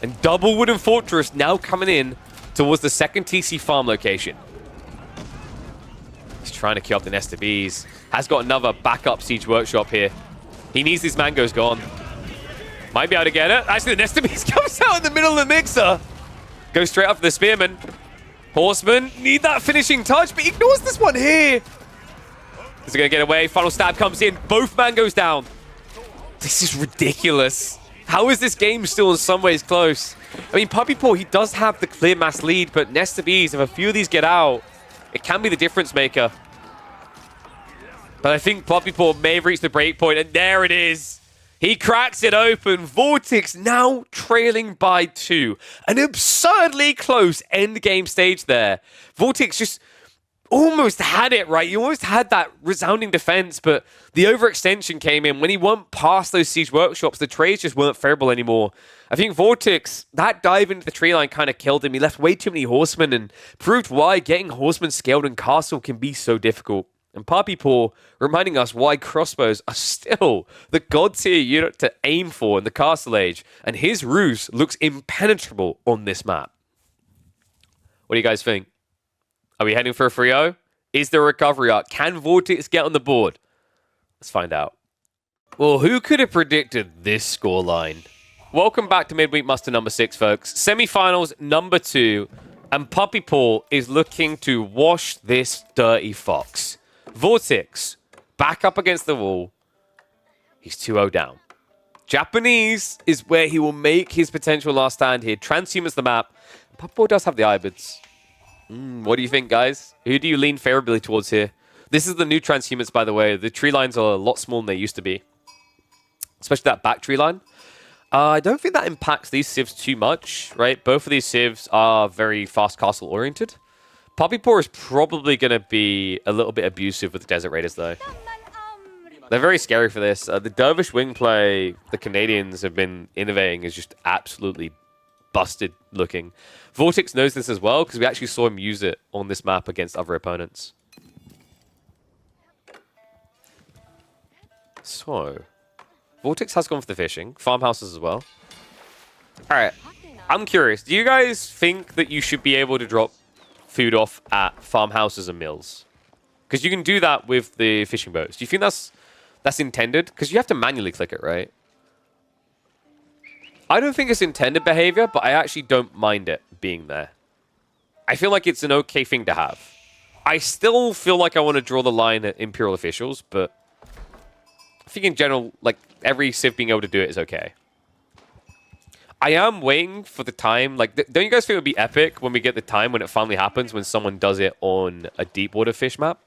And double Wooden Fortress now coming in towards the second TC farm location. He's trying to kill up the Nesta Bees. Has got another backup siege workshop here. He needs these mangoes gone. Might be able to get it. Actually, the Nesta Bees comes out in the middle of the mixer. Goes straight up for the Spearman. Horseman need that finishing touch, but ignores this one here. Is he going to get away? Final stab comes in. Both mangoes down. This is ridiculous. How is this game still in some ways close? I mean, Puppy Paw, he does have the clear mass lead, but Nesta Bees, if a few of these get out, it can be the difference maker. But I think Puppy Paw may have reached the break point, and there it is. He cracks it open. Vortex now trailing by 2. An absurdly close end game stage there. Vortex just almost had it, right? You almost had that resounding defense, but the overextension came in. When he went past those siege workshops, the trades just weren't favorable anymore. I think Vortex, that dive into the tree line kind of killed him. He left way too many horsemen and proved why getting horsemen scaled in castle can be so difficult. And Papi Paul reminding us why crossbows are still the god tier unit to aim for in the Castle Age. And his ruse looks impenetrable on this map. What do you guys think? Are we heading for a 3-0? Is there a recovery arc? Can Vortex get on the board? Let's find out. Well, who could have predicted this scoreline? Welcome back to Midweek Muster number 6, folks. Semifinals number 2. And Papi Paul is looking to wash this dirty fox. Vortex, back up against the wall. He's 2-0 down. Japanese is where he will make his potential last stand here. Transhumans the map. Papi Paul does have the Ayyubids. What do you think, guys? Who do you lean favorably towards here? This is the new transhumans, by the way. The tree lines are a lot smaller than they used to be. Especially that back tree line. I don't think that impacts these civs too much, right? Both of these civs are very fast castle oriented. Papi Paul is probably going to be a little bit abusive with the Desert Raiders, though. They're very scary for this. The Dervish wing play the Canadians have been innovating is just absolutely busted looking. Vortex knows this as well because we actually saw him use it on this map against other opponents. So, Vortex has gone for the fishing. Farmhouses as well. Alright, I'm curious. Do you guys think that you should be able to drop food off at farmhouses and mills? Because you can do that with the fishing boats. Do you think that's intended? Because you have to manually click it, right? I don't think it's intended behavior, but I actually don't mind it being there. I feel like it's an okay thing to have. I still feel like I want to draw the line at Imperial officials, but I think in general, like, every civ being able to do it is okay. I am waiting for the time. Like, don't you guys think it would be epic when we get the time when it finally happens, when someone does it on a deep water fish map?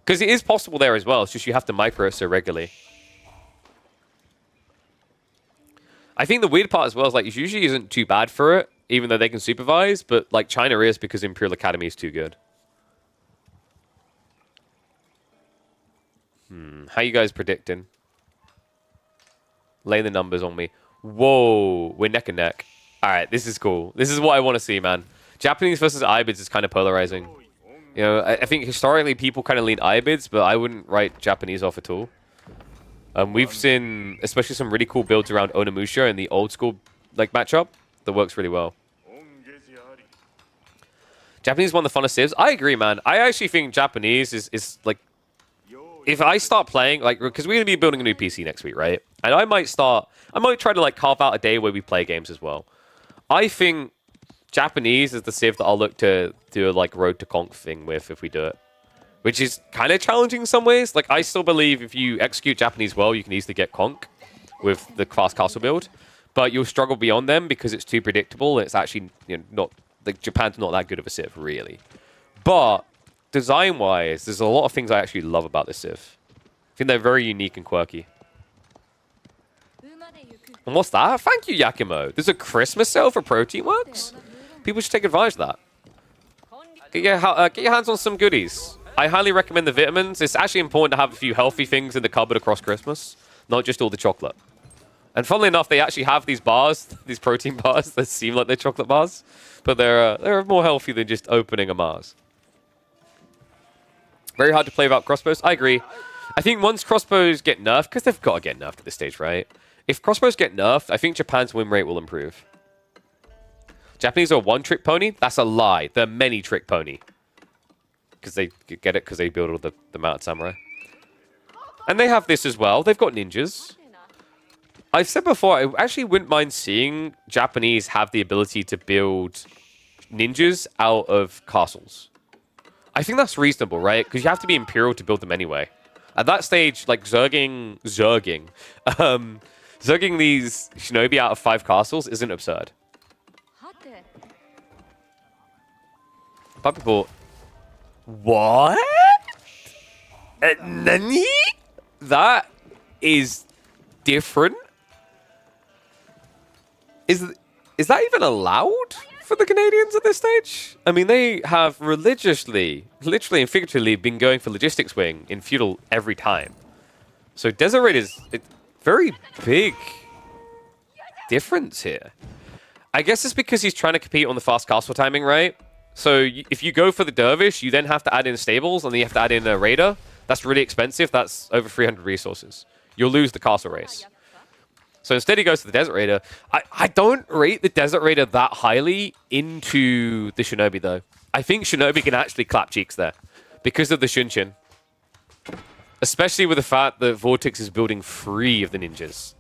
Because it is possible there as well. It's just you have to micro it so regularly. I think the weird part as well is, like, it usually isn't too bad for it, even though they can supervise, but, like, China is because Imperial Academy is too good. How you guys predicting? Lay the numbers on me. Whoa, we're neck and neck. All right, this is cool. This is what I want to see, man. Japanese versus Ayyubids is kind of polarizing. You know, I think historically people kind of lean Ayyubids, but I wouldn't write Japanese off at all. We've seen, especially some really cool builds around Onimusha in the old school like matchup that works really well. Japanese one of the funnest civs. I agree, man. I actually think Japanese is like, if I start playing, like, because we're going to be building a new PC next week, right? And I might try to, like, carve out a day where we play games as well. I think Japanese is the civ that I'll look to do a, like, road to conk thing with if we do it. Which is kind of challenging in some ways. Like, I still believe if you execute Japanese well, you can easily get conk with the fast castle build. But you'll struggle beyond them because it's too predictable. It's actually, you know, not, like, Japan's not that good of a civ, really. But design-wise, there's a lot of things I actually love about this civ. I think they're very unique and quirky. And what's that? Thank you, Yakimo. There's a Christmas sale for Protein Works? People should take advantage of that. Get your hands on some goodies. I highly recommend the vitamins. It's actually important to have a few healthy things in the cupboard across Christmas, not just all the chocolate. And funnily enough, they actually have these bars, these protein bars that seem like they're chocolate bars, but they're more healthy than just opening a Mars. Very hard to play without crossbows. I agree. I think once crossbows get nerfed, because they've got to get nerfed at this stage, right? If crossbows get nerfed, I think Japan's win rate will improve. Japanese are a one-trick pony? That's a lie. They're many-trick pony. Because they get it because they build all the mounted samurai. And they have this as well. They've got ninjas. I've said before, I actually wouldn't mind seeing Japanese have the ability to build ninjas out of castles. I think that's reasonable, right? Because you have to be Imperial to build them anyway. At that stage, like zerging these shinobi out of 5 castles isn't absurd. Papi Paul. What? Nani? That is different. Is that even allowed for the Canadians at this stage? I mean, they have religiously, literally and figuratively, been going for logistics wing in feudal every time. So Desert Raid is a very big difference here. I guess it's because he's trying to compete on the fast castle timing, right? So if you go for the Dervish, you then have to add in stables, and then you have to add in a Raider. That's really expensive. That's over 300 resources. You'll lose the castle race. So instead he goes to the Desert Raider. I don't rate the Desert Raider that highly into the Shinobi, though. I think Shinobi can actually clap cheeks there because of the Shunshin. Especially with the fact that Vortex is building 3 of the ninjas.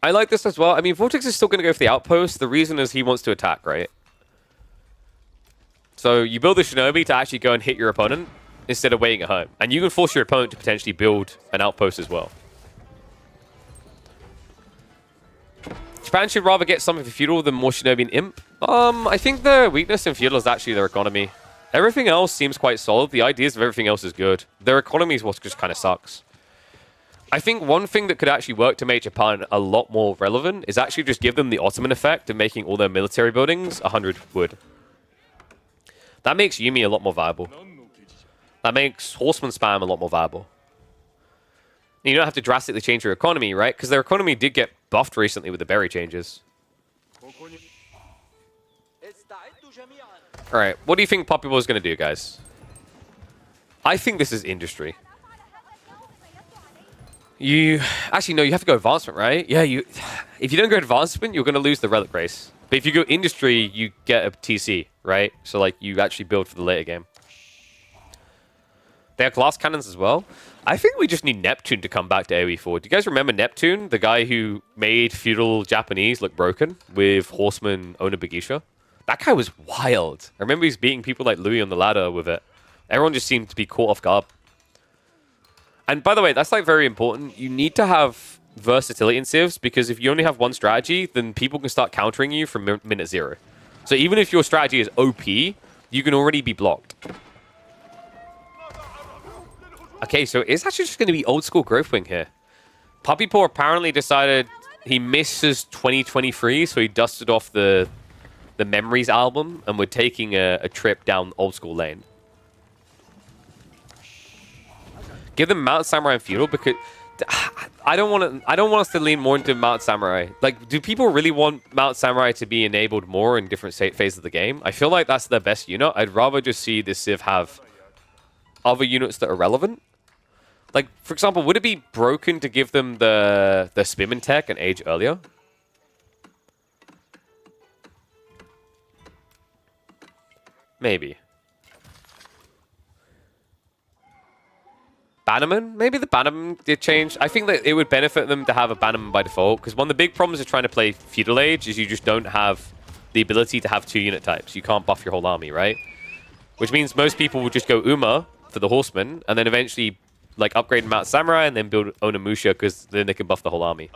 I like this as well. I mean, Vortex is still going to go for the outpost. The reason is he wants to attack, right? So you build the Shinobi to actually go and hit your opponent instead of waiting at home. And you can force your opponent to potentially build an outpost as well. Japan should rather get something for Feudal than more Shinobi and Imp. I think their weakness in Feudal is actually their economy. Everything else seems quite solid. The ideas of everything else is good. Their economy is what just kind of sucks. I think one thing that could actually work to make Japan a lot more relevant is actually just give them the Ottoman effect of making all their military buildings 100 wood. That makes Yumi a lot more viable. That makes Horseman spam a lot more viable. You don't have to drastically change your economy, right? Because their economy did get buffed recently with the berry changes. Alright, what do you think Poppy is going to do, guys? I think this is industry. Actually, no, you have to go advancement, right? Yeah, if you don't go advancement, you're going to lose the relic race. But if you go industry, you get a TC, right? So, like, you actually build for the later game. They have glass cannons as well. I think we just need Neptune to come back to AoE 4. Do you guys remember Neptune? The guy who made feudal Japanese look broken with Horseman Onabagisha? That guy was wild. I remember he's beating people like Louis on the ladder with it. Everyone just seemed to be caught off guard. And by the way, that's like very important. You need to have versatility in civs because if you only have one strategy, then people can start countering you from minute 0. So even if your strategy is OP, you can already be blocked. Okay, so it's actually just going to be old school Growth Wing here. Puppy Paw apparently decided he misses 2023, so he dusted off the Memories album, and we're taking a trip down old school lane. Give them Mount Samurai and Feudal because I don't want us to lean more into Mount Samurai. Like, do people really want Mount Samurai to be enabled more in different phases of the game? I feel like that's their best unit. I'd rather just see the Civ have other units that are relevant. Like, for example, would it be broken to give them the Spimmin tech and age earlier? Maybe. Bannerman? Maybe the Bannerman did change. I think that it would benefit them to have a Bannerman by default, because one of the big problems of trying to play Feudal Age is you just don't have the ability to have 2 unit types. You can't buff your whole army, right? Which means most people will just go Uma for the Horseman, and then eventually like upgrade Mount Samurai and then build Onimusha, because then they can buff the whole army.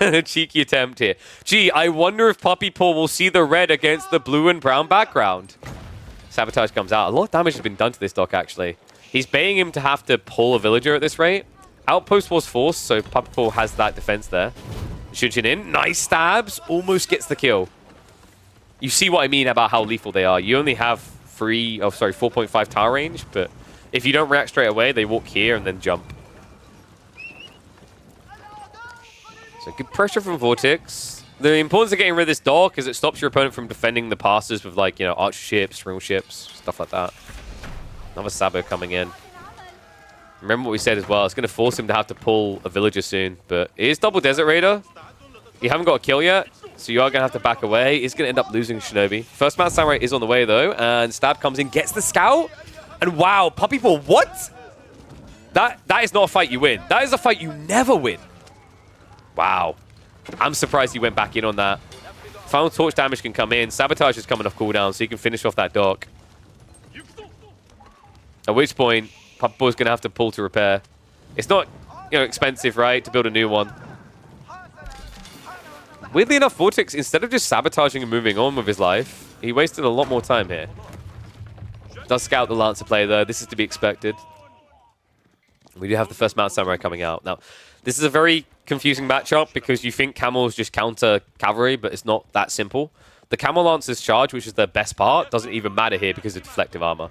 A cheeky attempt here. Gee, I wonder if Puppy Paw will see the red against the blue and brown background. Sabotage comes out. A lot of damage has been done to this dock, actually. He's baiting him to have to pull a villager at this rate. Outpost was forced, so Puppy Paw has that defense there. Shunshin in. Nice stabs. Almost gets the kill. You see what I mean about how lethal they are. You only have 4.5 tower range, but if you don't react straight away, they walk here and then jump. So good pressure from Vortex. The importance of getting rid of this dock is it stops your opponent from defending the passes with, like, you know, archer ships, ring ships, stuff like that. Another Sabo coming in. Remember what we said as well. It's going to force him to have to pull a villager soon. But it is double Desert Raider. You haven't got a kill yet, so you are going to have to back away. He's going to end up losing Shinobi. First Mount Samurai is on the way, though. And Stab comes in, gets the scout. And wow, Puppy Paw, what? That is not a fight you win. That is a fight you never win. Wow. I'm surprised he went back in on that. Final torch damage can come in. Sabotage is coming off cooldown, so you can finish off that dock. At which point, Puppy Paw's going to have to pull to repair. It's not, you know, expensive, right, to build a new one. Weirdly enough, Vortex, instead of just sabotaging and moving on with his life, he wasted a lot more time here. Does scout the Lancer play, though. This is to be expected. We do have the first Mount Samurai coming out. Now, this is a very confusing matchup because you think camels just counter cavalry, but it's not that simple. The Camel Lancer's charge, which is their best part, doesn't even matter here because of deflective armor.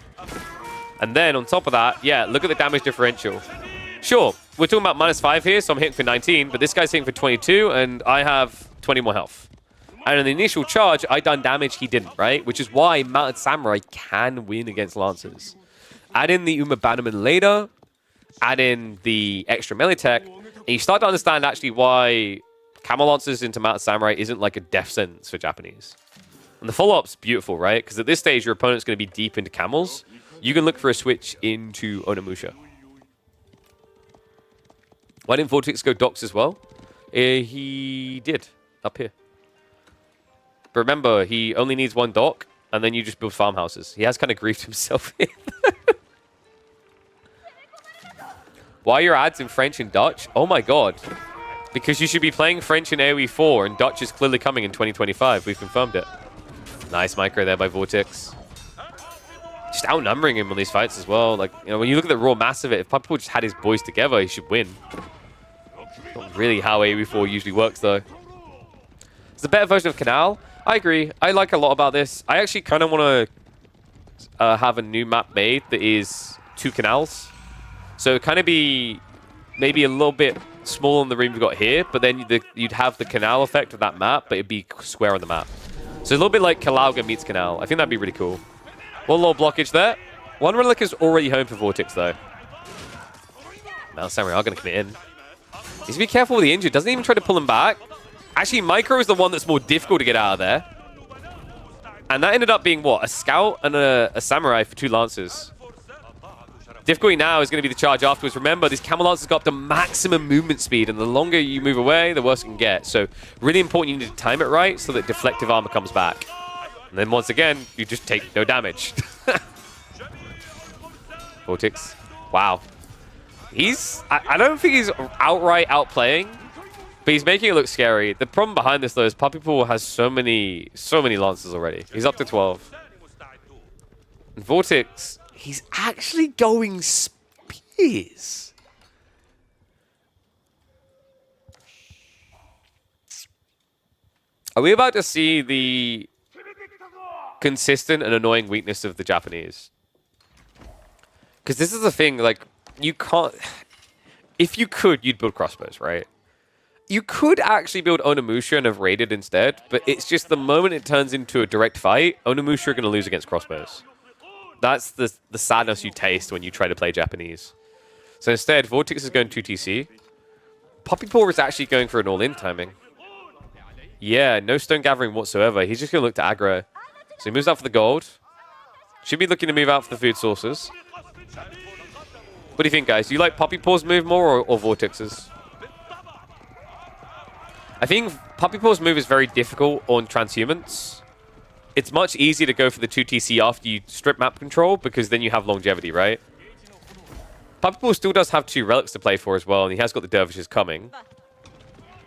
And then on top of that, yeah, look at the damage differential. Sure, we're talking about -5 here, so I'm hitting for 19, but this guy's hitting for 22, and I have 20 more health. And in the initial charge, I done damage he didn't, right? Which is why Mounted Samurai can win against Lancers. Add in the Uma Bannerman later, add in the extra melee tech, and you start to understand actually why Camel Lancers into Mountain Samurai isn't like a death sentence for Japanese. And the follow-up's beautiful, right? Because at this stage, your opponent's going to be deep into camels. You can look for a switch into Onimusha. Why didn't Vortex go docks as well? He did, up here. But remember, he only needs one dock, and then you just build farmhouses. He has kind of griefed himself here. Why are your ads in French and Dutch? Oh my god. Because you should be playing French in AoE 4, and Dutch is clearly coming in 2025. We've confirmed it. Nice micro there by Vortex. Just outnumbering him on these fights as well. Like, you know, when you look at the raw mass of it, if Puppy just had his boys together, he should win. Not really how AoE 4 usually works, though. It's a better version of Canal. I agree. I like a lot about this. I actually kind of want to have a new map made that is 2 canals. So kind of be maybe a little bit smaller on the room we've got here, but then you'd have the canal effect of that map, but it'd be square on the map. So a little bit like Kalauga meets Canal. I think that'd be really cool. One little blockage there. One relic is already home for Vortex, though. Now Samurai are going to commit in. Needs to be careful with the injured. Doesn't even try to pull him back. Actually, Micro is the one that's more difficult to get out of there. And that ended up being, what, a Scout and a Samurai for 2 Lancers. Difficulty now is going to be the charge afterwards. Remember, these Camel Lancers got up to maximum movement speed, and the longer you move away, the worse it can get. So really important you need to time it right so that deflective armor comes back. And then once again, you just take no damage. Vortex. Wow. I don't think he's outright outplaying, but he's making it look scary. The problem behind this, though, is Puppy Pool has so many Lancers already. He's up to 12. And Vortex... he's actually going spears. Are we about to see the consistent and annoying weakness of the Japanese? Because this is the thing, like, you can't... if you could, you'd build crossbows, right? You could actually build Onimusha and have raided instead, but it's just the moment it turns into a direct fight, Onimusha are going to lose against crossbows. That's the sadness you taste when you try to play Japanese. So instead, Vortex is going 2TC. Puppy Paw is actually going for an all-in timing. Yeah, no stone gathering whatsoever. He's just going to look to aggro. So he moves out for the gold. Should be looking to move out for the food sources. What do you think, guys? Do you like Puppy Paw's move more or Vortex's? I think Puppy Paw's move is very difficult on transhumans. It's much easier to go for the 2TC after you strip map control, because then you have longevity, right? Puppy Paw still does have 2 relics to play for as well, and he has got the dervishes coming.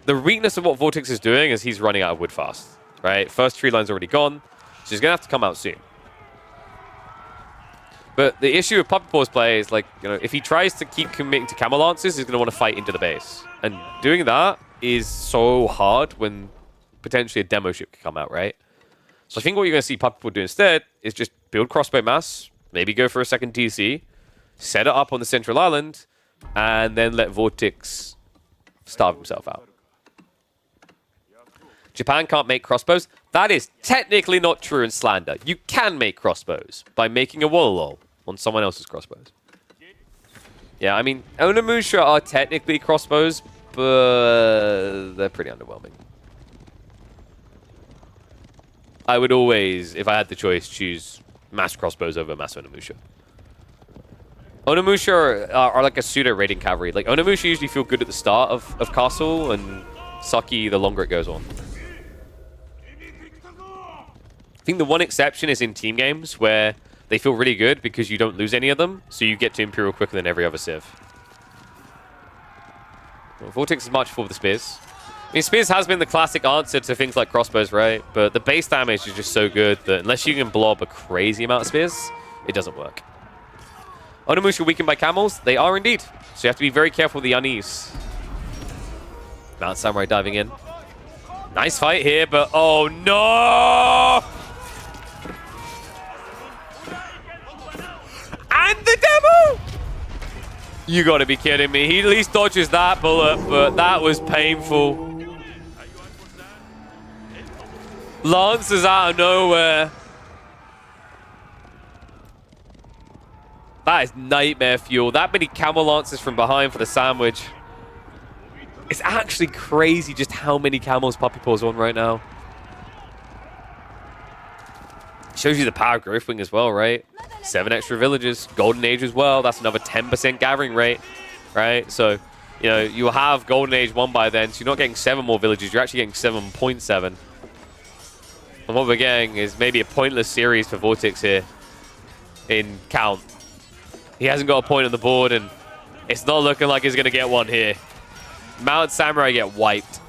The weakness of what Vortex is doing is he's running out of wood fast, right? First tree line's already gone, so he's going to have to come out soon. But the issue with Puppy Paw's play is, like, you know, if he tries to keep committing to Camel Lancers, he's going to want to fight into the base. And doing that is so hard when potentially a demo ship can come out, right? So I think what you're going to see Puppy Paw do instead is just build crossbow mass, maybe go for a second TC, set it up on the central island, and then let Vortex starve himself out. Japan can't make crossbows. That is technically not true in slander. You can make crossbows by making a wall on someone else's crossbows. Yeah, I mean, Onimusha are technically crossbows, but they're pretty underwhelming. I would always, if I had the choice, choose mass crossbows over mass Onimusha. Onimusha are like a pseudo raiding cavalry. Like, Onimusha usually feel good at the start of Castle, and sucky the longer it goes on. I think the one exception is in team games, where they feel really good because you don't lose any of them, so you get to Imperial quicker than every other Civ. Well, Vortex is much for the spears. I mean, spears has been the classic answer to things like crossbows, right? But the base damage is just so good that unless you can blob a crazy amount of spears, it doesn't work. Onimusha weakened by camels? They are indeed. So you have to be very careful with the unease. Mount Samurai diving in. Nice fight here, but oh no! And the demo! You gotta be kidding me. He at least dodges that bullet, but that was painful. Lancers out of nowhere. That is nightmare fuel. That many camel lances from behind for the sandwich. It's actually crazy just how many camels Puppy Paw's on right now. Shows you the power of Growth Wing as well, right? 7 extra villages. Golden Age as well. That's another 10% gathering rate, right? So, you know, you'll have Golden Age 1 by then. So you're not getting 7 more villages. You're actually getting 7.7. And what we're getting is maybe a pointless series for Vortex here in count. He hasn't got a point on the board, and it's not looking like he's going to get one here. Mount Samurai get wiped.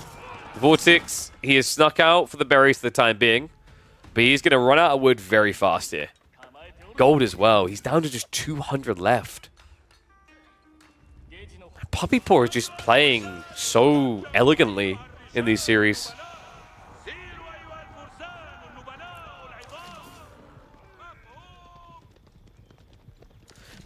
Vortex, he has snuck out for the berries for the time being, but he's going to run out of wood very fast here. Gold as well. He's down to just 200 left. Puppy Paw is just playing so elegantly in these series.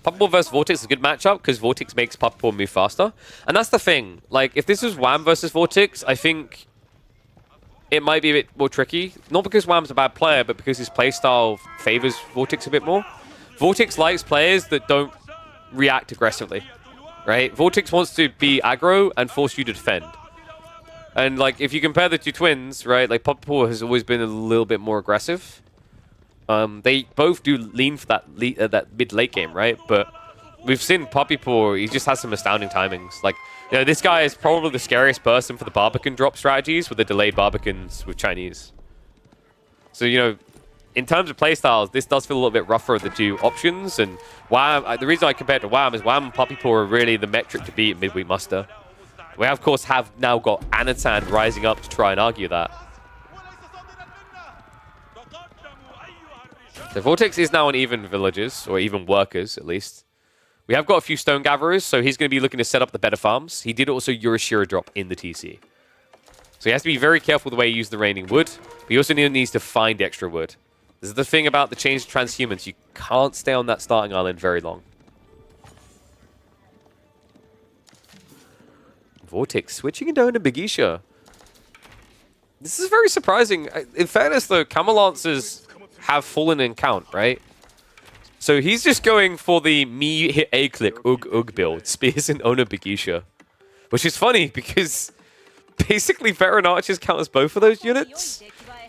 Puppy Paw versus Vortex is a good matchup because Vortex makes Puppy Paw move faster. And that's the thing. Like, if this was Wham versus Vortex, I think it might be a bit more tricky. Not because Wham's a bad player, but because his playstyle favors Vortex a bit more. Vortex likes players that don't react aggressively, right? Vortex wants to be aggro and force you to defend. And, like, if you compare the two twins, right, like, Puppy Paw has always been a little bit more aggressive. They both do lean for that mid-late game, right? But we've seen Puppy Paw, he just has some astounding timings. Like, you know, this guy is probably the scariest person for the Barbican drop strategies with the delayed Barbicans with Chinese. So, you know, in terms of playstyles, this does feel a little bit rougher of the two options. And Wham, the reason I compare it to Wham is Wham and Puppy Paw are really the metric to beat in Midweek Muster. We, of course, have now got Anatan rising up to try and argue that. So Vortex is now on even villages, or even workers, at least. We have got a few stone gatherers, so he's going to be looking to set up the better farms. He did also Urashira drop in the TC. So he has to be very careful the way he uses the raining wood, but he also needs to find extra wood. This is the thing about the change to transhumans. You can't stay on that starting island very long. Vortex switching into Ona Begisha. This is very surprising. In fairness, though, Camel Lancers have fallen in count, right? So he's just going for the me hit A click ug build, Spears and Ona Begisha. Which is funny because basically veteran archers count as both of those units.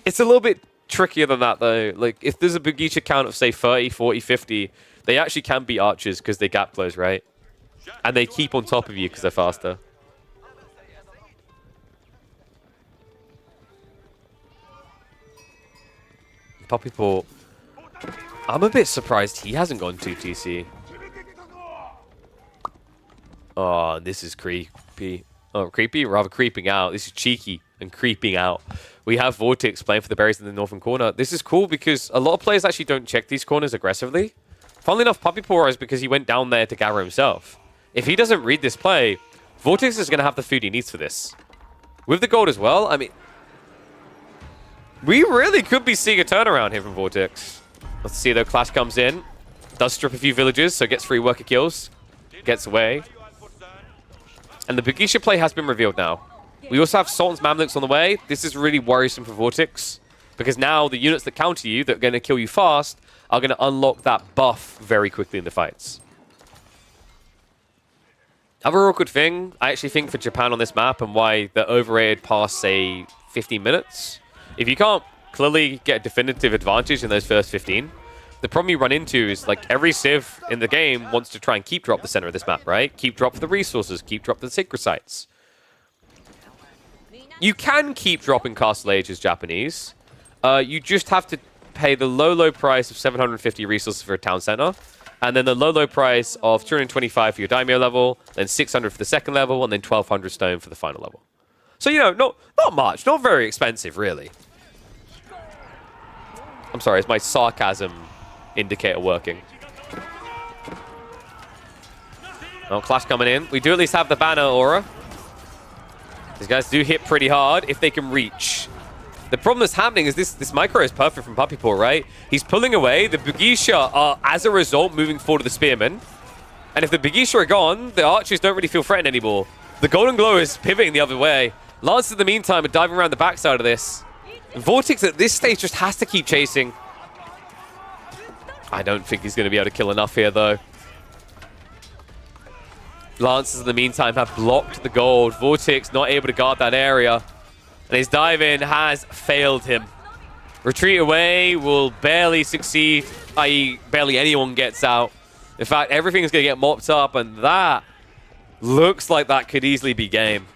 It's a little bit trickier than that though. Like if there's a Begisha count of say 30, 40, 50, they actually can beat archers because they gap close, right? And they keep on top of you because they're faster. Puppy Paw. I'm a bit surprised he hasn't gone 2TC. Oh, this is creepy. Oh, creepy? Rather creeping out. This is cheeky and creeping out. We have Vortex playing for the berries in the northern corner. This is cool because a lot of players actually don't check these corners aggressively. Funnily enough, Puppy Paw is because he went down there to gather himself. If he doesn't read this play, Vortex is going to have the food he needs for this. With the gold as well, I mean, we really could be seeing a turnaround here from Vortex. Let's see though, Clash comes in. Does strip a few villages, so gets 3 worker kills. Gets away. And the Begisha play has been revealed now. We also have Sultan's Mamluks on the way. This is really worrisome for Vortex. Because now the units that counter you, that are going to kill you fast, are going to unlock that buff very quickly in the fights. Other awkward thing, I actually think for Japan on this map and why they're overrated past, say, 15 minutes. If you can't clearly get a definitive advantage in those first 15, the problem you run into is like every civ in the game wants to try and keep drop the center of this map, right? Keep drop for the resources, keep drop for the sacred sites. You can keep dropping Castle Age as Japanese. You just have to pay the low price of 750 resources for a town center, and then the low price of 225 for your daimyo level, then 600 for the second level, and then 1200 stone for the final level. So, you know, not much. Not very expensive, really. I'm sorry, is my sarcasm indicator working? Oh, Clash coming in. We do at least have the banner aura. These guys do hit pretty hard if they can reach. The problem that's happening is this micro is perfect from Puppy Paw, right? He's pulling away. The Begisha are, as a result, moving forward to the Spearmen. And if the Begisha are gone, the archers don't really feel threatened anymore. The Golden Glow is pivoting the other way. Lance, in the meantime, are diving around the backside of this. Vortex at this stage just has to keep chasing. I don't think he's going to be able to kill enough here, though. Lancers, in the meantime, have blocked the gold. Vortex not able to guard that area. And his dive-in has failed him. Retreat away will barely succeed, i.e. barely anyone gets out. In fact, everything's going to get mopped up, and that looks like that could easily be game.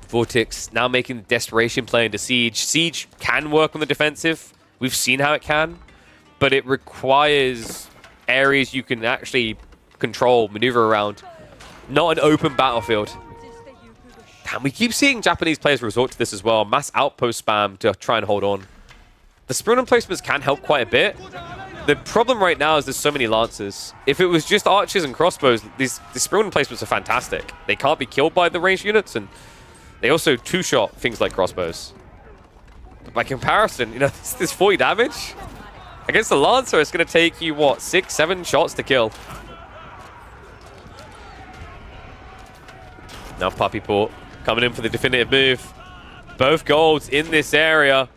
Vortex now making the desperation play into Siege. Siege can work on the defensive. We've seen how it can, but it requires areas you can actually control, maneuver around. Not an open battlefield. And we keep seeing Japanese players resort to this as well. Mass outpost spam to try and hold on. The sprint placements can help quite a bit. The problem right now is there's so many lancers. If it was just archers and crossbows, these sprint placements are fantastic. They can't be killed by the ranged units, and they also two-shot things like crossbows. But by comparison, you know, this 40 damage against the lancer, it's going to take you, what, 6, 7 shots to kill. Now Puppy Port coming in for the definitive move. Both golds in this area.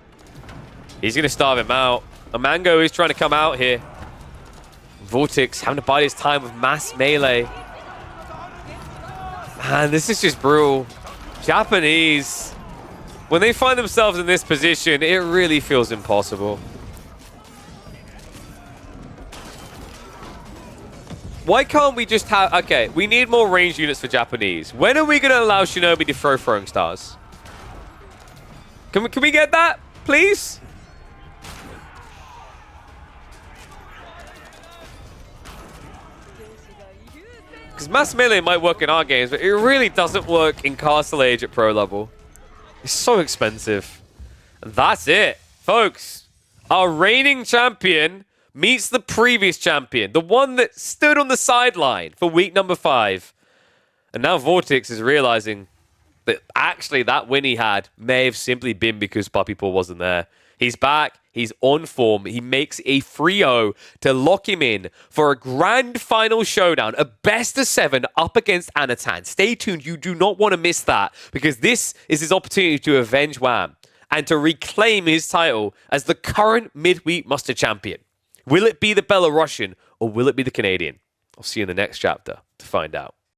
He's going to starve him out. A Mango is trying to come out here. Vortex having to bide his time with mass melee. Man, this is just brutal. Japanese, when they find themselves in this position, it really feels impossible. Why can't we just have... Okay, we need more ranged units for Japanese. When are we going to allow Shinobi to throw throwing stars? Can we get that, please? Because mass melee might work in our games, but it really doesn't work in Castle Age at pro level. It's so expensive. And that's it, folks. Our reigning champion meets the previous champion, the one that stood on the sideline for week number 5. And now Vortex is realizing that actually that win he had may have simply been because Puppy Paw wasn't there. He's back. He's on form. He makes a 3-0 to lock him in for a grand final showdown, a best of 7 up against Anatan. Stay tuned. You do not want to miss that, because this is his opportunity to avenge Wham and to reclaim his title as the current Midweek Muster champion. Will it be the Belarusian or will it be the Canadian? I'll see you in the next chapter to find out.